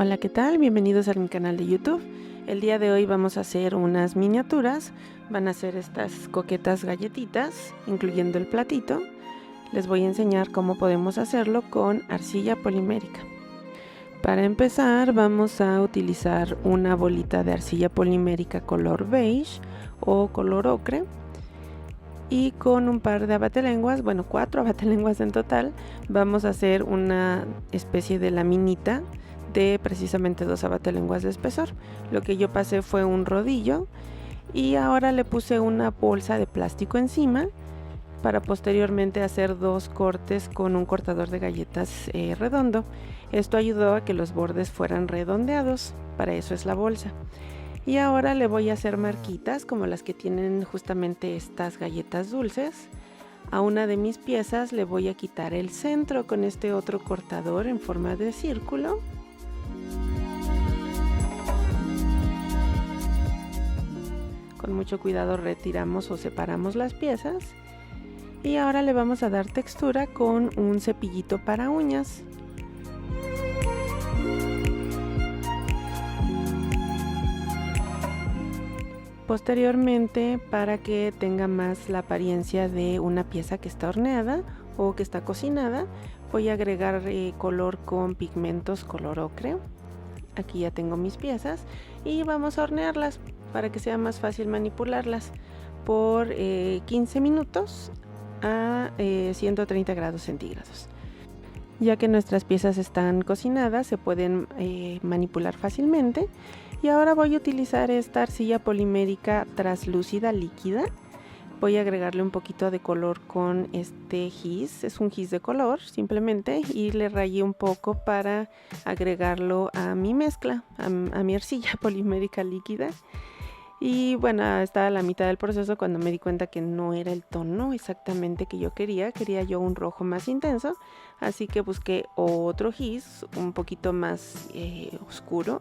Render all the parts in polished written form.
Hola, ¿qué tal? Bienvenidos a mi canal de YouTube. El día de hoy vamos a hacer unas miniaturas. Van a ser estas coquetas galletitas, incluyendo el platito. Les voy a enseñar cómo podemos hacerlo con arcilla polimérica. Para empezar vamos a utilizar una bolita de arcilla polimérica color beige o color ocre. Y con un par de abatelenguas, bueno, 4 abatelenguas en total, vamos a hacer una especie de laminita de precisamente 2 abatelenguas de espesor. Lo que yo pasé fue un rodillo y ahora le puse una bolsa de plástico encima para posteriormente hacer 2 cortes con un cortador de galletas redondo. Esto ayudó a que los bordes fueran redondeados, para eso es la bolsa. Y ahora le voy a hacer marquitas como las que tienen justamente estas galletas dulces. A una de mis piezas le voy a quitar el centro con este otro cortador en forma de círculo. Con mucho cuidado retiramos o separamos las piezas. Y ahora le vamos a dar textura con un cepillito para uñas. Posteriormente, para que tenga más la apariencia de una pieza que está horneada o que está cocinada, voy a agregar color con pigmentos color ocre. Aquí ya tengo mis piezas y vamos a hornearlas para que sea más fácil manipularlas por 15 minutos a 130 grados centígrados. Ya que nuestras piezas están cocinadas, se pueden manipular fácilmente. Y ahora voy a utilizar esta arcilla polimérica traslúcida líquida. Voy a agregarle un poquito de color con este gis, es un gis de color simplemente, y le rayé un poco para agregarlo a mi mezcla, a mi arcilla polimérica líquida. Y bueno, estaba a la mitad del proceso cuando me di cuenta que no era el tono exactamente que yo quería yo un rojo más intenso, así que busqué otro gis un poquito más oscuro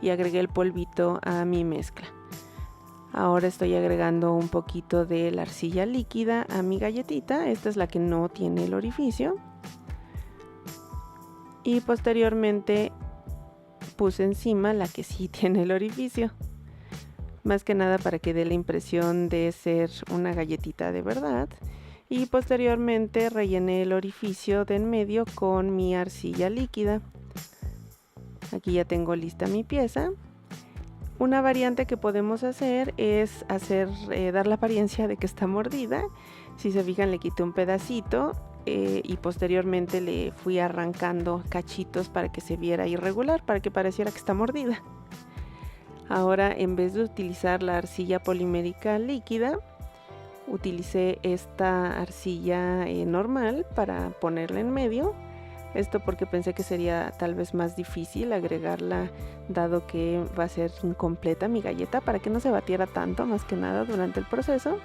y agregué el polvito a mi mezcla. Ahora estoy agregando un poquito de la arcilla líquida a mi galletita, esta es la que no tiene el orificio, y posteriormente puse encima la que sí tiene el orificio. Más que nada para que dé la impresión de ser una galletita de verdad. Y posteriormente rellené el orificio de en medio con mi arcilla líquida. Aquí ya tengo lista mi pieza. Una variante que podemos hacer es dar la apariencia de que está mordida. Si se fijan, le quité un pedacito y posteriormente le fui arrancando cachitos para que se viera irregular, para que pareciera que está mordida. Ahora, en vez de utilizar la arcilla polimérica líquida, utilicé esta arcilla normal para ponerla en medio. Esto porque pensé que sería tal vez más difícil agregarla, dado que va a ser incompleta mi galleta, para que no se batiera tanto, más que nada durante el proceso.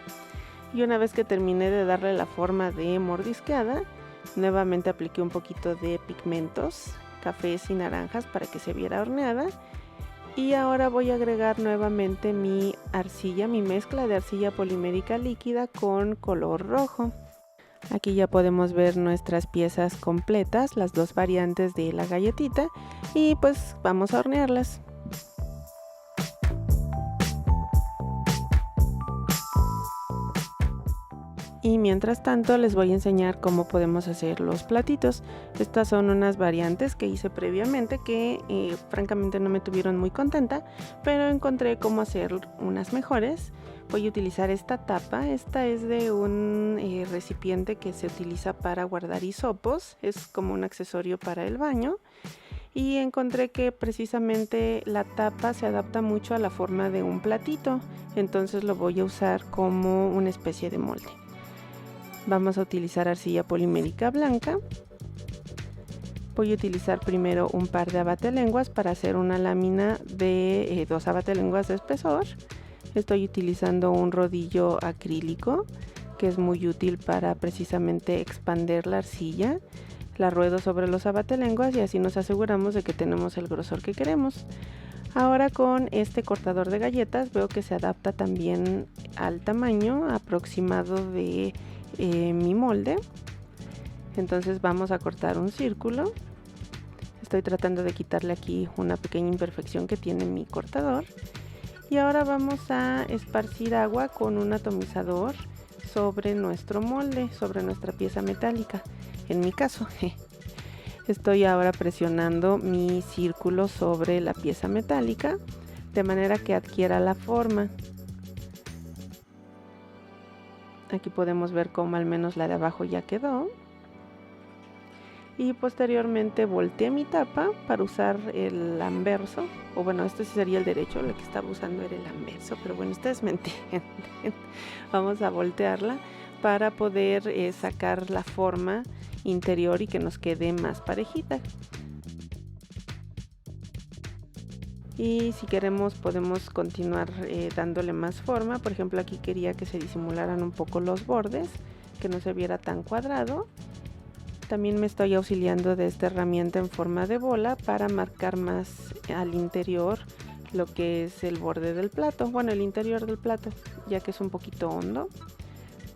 Y una vez que terminé de darle la forma de mordisqueada, nuevamente apliqué un poquito de pigmentos, cafés y naranjas para que se viera horneada. Y ahora voy a agregar nuevamente mi arcilla, mi mezcla de arcilla polimérica líquida con color rojo. Aquí ya podemos ver nuestras piezas completas, las 2 variantes de la galletita, y pues vamos a hornearlas. Y mientras tanto les voy a enseñar cómo podemos hacer los platitos. Estas son unas variantes que hice previamente que francamente no me tuvieron muy contenta, pero encontré cómo hacer unas mejores. Voy a utilizar esta tapa, esta es de un recipiente que se utiliza para guardar hisopos, es como un accesorio para el baño. Y encontré que precisamente la tapa se adapta mucho a la forma de un platito, entonces lo voy a usar como una especie de molde. Vamos a utilizar arcilla polimérica blanca. Voy a utilizar primero un par de abatelenguas para hacer una lámina de 2 abatelenguas de espesor. Estoy utilizando un rodillo acrílico que es muy útil para precisamente expander la arcilla. La ruedo sobre los abatelenguas y así nos aseguramos de que tenemos el grosor que queremos. Ahora con este cortador de galletas veo que se adapta también al tamaño aproximado de mi molde. Entonces vamos a cortar un círculo. Estoy tratando de quitarle aquí una pequeña imperfección que tiene mi cortador. Y ahora vamos a esparcir agua con un atomizador sobre nuestro molde, sobre nuestra pieza metálica. En mi caso, estoy ahora presionando mi círculo sobre la pieza metálica de manera que adquiera la forma. Aquí podemos ver cómo al menos la de abajo ya quedó. Y posteriormente volteé mi tapa para usar el anverso, o bueno, este sí sería el derecho, lo que estaba usando era el anverso, pero bueno, ustedes me entienden. Vamos a voltearla para poder sacar la forma interior y que nos quede más parejita. Y si queremos podemos continuar dándole más forma. Por ejemplo, aquí quería que se disimularan un poco los bordes, que no se viera tan cuadrado. También me estoy auxiliando de esta herramienta en forma de bola para marcar más al interior lo que es el borde del plato, bueno, el interior del plato, ya que es un poquito hondo.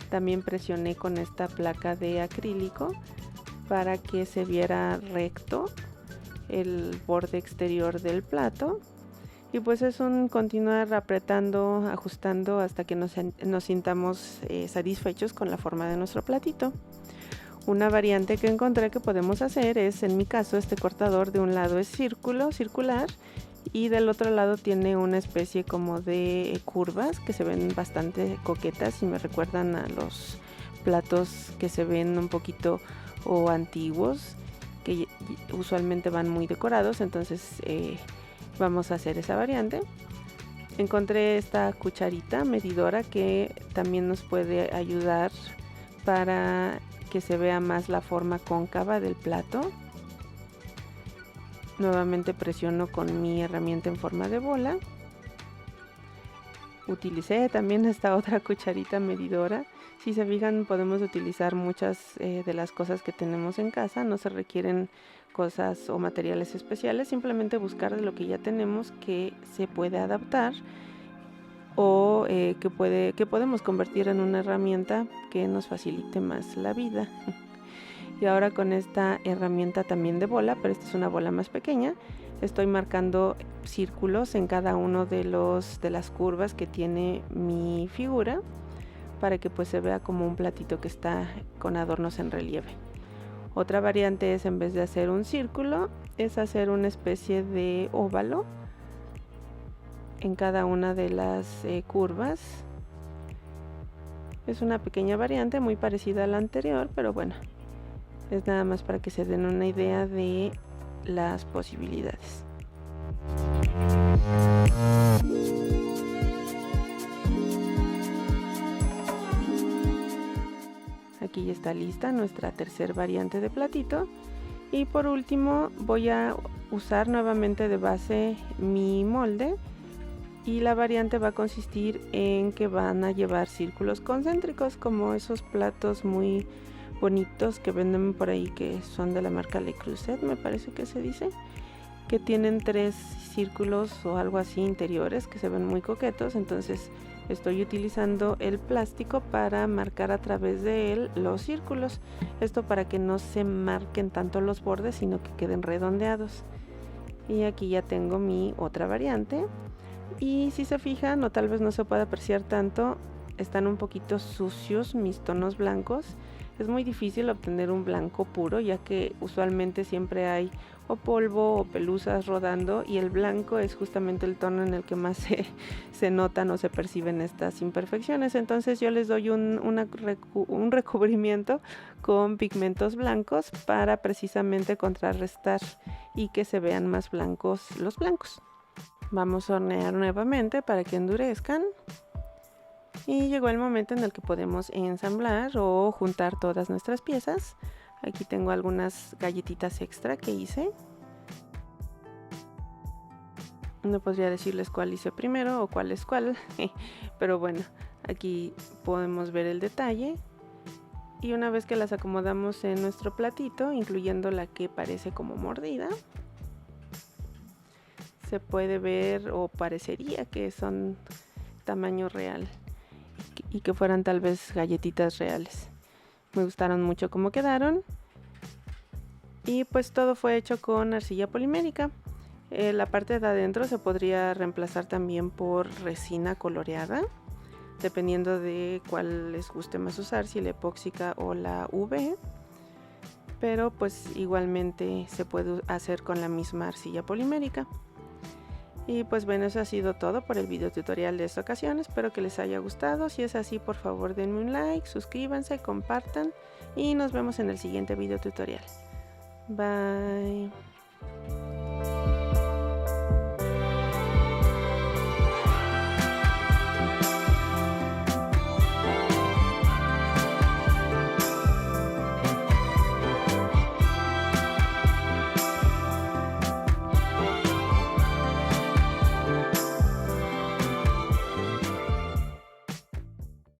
También presioné con esta placa de acrílico para que se viera recto el borde exterior del plato. Y pues es un continuar apretando, ajustando hasta que nos sintamos satisfechos con la forma de nuestro platito. Una variante que encontré que podemos hacer es, en mi caso, este cortador de un lado es circular, y del otro lado tiene una especie como de curvas que se ven bastante coquetas y me recuerdan a los platos que se ven un poquito o antiguos, que usualmente van muy decorados. Entonces vamos a hacer esa variante. Encontré esta cucharita medidora que también nos puede ayudar para que se vea más la forma cóncava del plato. Nuevamente presiono con mi herramienta en forma de bola. Utilicé también esta otra cucharita medidora. Si se fijan, podemos utilizar muchas de las cosas que tenemos en casa. No se requieren cosas o materiales especiales, simplemente buscar de lo que ya tenemos que se puede adaptar o que podemos convertir en una herramienta que nos facilite más la vida. Y ahora con esta herramienta también de bola, pero esta es una bola más pequeña, estoy marcando círculos en cada uno de las curvas que tiene mi figura para que pues se vea como un platito que está con adornos en relieve. Otra variante es, en vez de hacer un círculo, es hacer una especie de óvalo en cada una de las curvas. Es una pequeña variante muy parecida a la anterior, pero bueno, es nada más para que se den una idea de las posibilidades. Aquí ya está lista nuestra tercera variante de platito. Y por último voy a usar nuevamente de base mi molde. Y la variante va a consistir en que van a llevar círculos concéntricos, como esos platos muy bonitos que venden por ahí, que son de la marca Le Creuset, me parece que se dice, que tienen 3 círculos o algo así interiores que se ven muy coquetos. Entonces estoy utilizando el plástico para marcar a través de él los círculos. Esto para que no se marquen tanto los bordes, sino que queden redondeados. Y aquí ya tengo mi otra variante. Y si se fijan, o tal vez no se pueda apreciar tanto, están un poquito sucios mis tonos blancos. Es muy difícil obtener un blanco puro, ya que usualmente siempre hay o polvo o pelusas rodando, y el blanco es justamente el tono en el que más se notan o se perciben estas imperfecciones. Entonces yo les doy un recubrimiento con pigmentos blancos para precisamente contrarrestar y que se vean más blancos los blancos. Vamos a hornear nuevamente para que endurezcan. Y llegó el momento en el que podemos ensamblar o juntar todas nuestras piezas. Aquí tengo algunas galletitas extra que hice. No podría decirles cuál hice primero o cuál es cuál, pero bueno, aquí podemos ver el detalle. Y una vez que las acomodamos en nuestro platito, incluyendo la que parece como mordida, se puede ver o parecería que son tamaño real y que fueran tal vez galletitas reales. Me gustaron mucho cómo quedaron. Y pues todo fue hecho con arcilla polimérica. La parte de adentro se podría reemplazar también por resina coloreada, dependiendo de cuál les guste más usar, si la epóxica o la UV. Pero pues igualmente se puede hacer con la misma arcilla polimérica. Y pues bueno, eso ha sido todo por el video tutorial de esta ocasión. Espero que les haya gustado. Si es así, por favor denme un like, suscríbanse, compartan y nos vemos en el siguiente video tutorial. Bye.